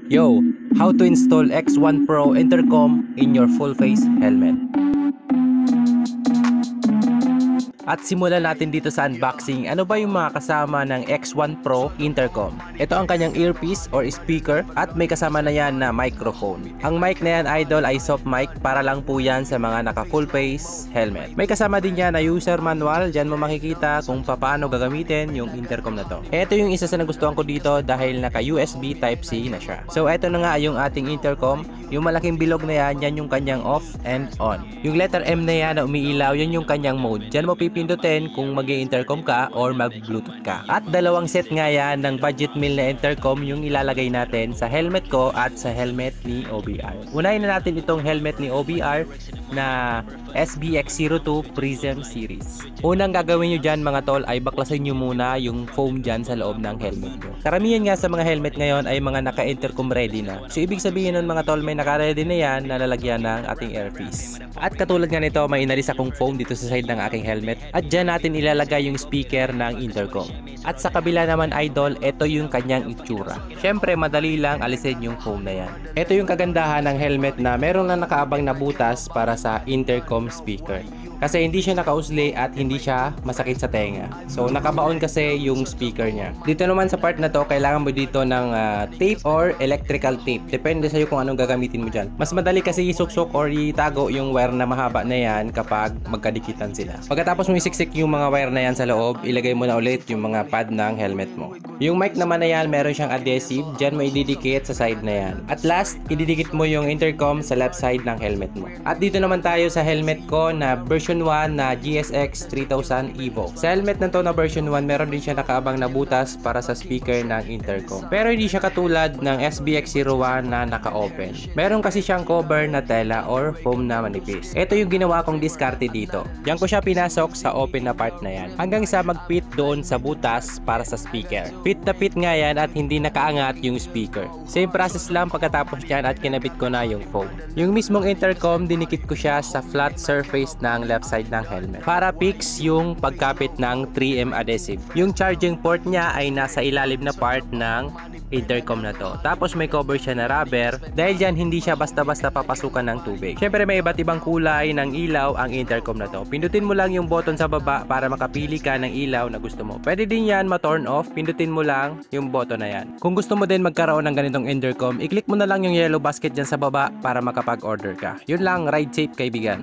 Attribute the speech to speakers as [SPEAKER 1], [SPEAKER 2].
[SPEAKER 1] Yo, how to install X1 Pro intercom in your full face helmet. At simulan natin dito sa unboxing, ano ba yung mga kasama ng X1 Pro intercom. Ito ang kanyang earpiece or speaker at may kasama na yan na microphone. Ang mic na yan, idol, ay soft mic para lang po yan sa mga naka full face helmet. May kasama din yan na user manual, dyan mo makikita kung paano gagamitin yung intercom na to. Ito yung isa sa nagustuhan ko dito dahil naka USB Type-C na siya. So ito na nga yung ating intercom. Yung malaking bilog na yan, yan yung kanyang off and on. Yung letter M na yan na umiilaw, yan yung kanyang mode. Dyan mo pipindutin kung mag-intercom ka or mag-bluetooth ka. At dalawang set nga yan ng budget meal na intercom yung ilalagay natin sa helmet ko at sa helmet ni OBR. Unahin na natin itong helmet ni OBR na SBX02 Prism Series. Unang gagawin nyo dyan mga tol ay baklasin nyo muna yung foam dyan sa loob ng helmet nyo. Karamihan nga sa mga helmet ngayon ay mga naka-intercom ready na. So ibig sabihin nun mga tol, may naka-ready na yan na lalagyan ng ating earpiece. At katulad nga nito, may inalis akong foam dito sa side ng aking helmet. At dyan natin ilalagay yung speaker ng intercom. At sa kabila naman idol, ito yung kanyang itsura. Syempre madali lang alisin yung foam na yan. Ito yung kagandahan ng helmet na meron na nakaabang na butas para sa intercom speaker. Kasi hindi siya nakausli at hindi siya masakit sa tenga. So nakabaon kasi yung speaker niya. Dito naman sa part na to, kailangan mo dito ng tape or electrical tape. Depende sa'yo kung anong gagamitin mo dyan. Mas madali kasi isuksok or itago yung wire na mahaba na yan kapag magkadikitan sila. Pagkatapos mo isiksik yung mga wire na yan sa loob, ilagay mo na ulit yung mga pad ng helmet mo. Yung mic naman na yan, meron siyang adhesive. Dyan mo ididikit sa side na yan. At last, ididikit mo yung intercom sa left side ng helmet mo. At dito naman tayo sa helmet ko na version 1 na GSX 3000 Evo. Sa helmet na to na version 1, meron din siya nakaabang na butas para sa speaker ng intercom. Pero hindi siya katulad ng SBX01 na naka-open. Meron kasi siyang cover na tela or foam na manipis. Ito yung ginawa kong diskarte dito. Diyan ko siya pinasok sa open na part na yan. Hanggang sa mag-fit doon sa butas para sa speaker. Fit na fit nga yan at hindi nakaangat yung speaker. Same process lang pagkatapos yan at kinabit ko na yung foam. Yung mismong intercom, dinikit ko siya sa flat surface ng left side ng helmet para fix yung pagkapit ng 3M adhesive. Yung charging port niya ay nasa ilalim na part ng intercom na to. Tapos may cover siya na rubber. Dahil dyan hindi siya basta-basta papasukan ng tubig. Syempre may iba't ibang kulay ng ilaw ang intercom na to. Pindutin mo lang yung button sa baba para makapili ka ng ilaw na gusto mo. Pwede din yan ma-turn off. Pindutin mo lang yung button na yan. Kung gusto mo din magkaroon ng ganitong intercom, i-click mo na lang yung yellow basket dyan sa baba para makapag-order ka. Yun lang, ride safe kaibigan.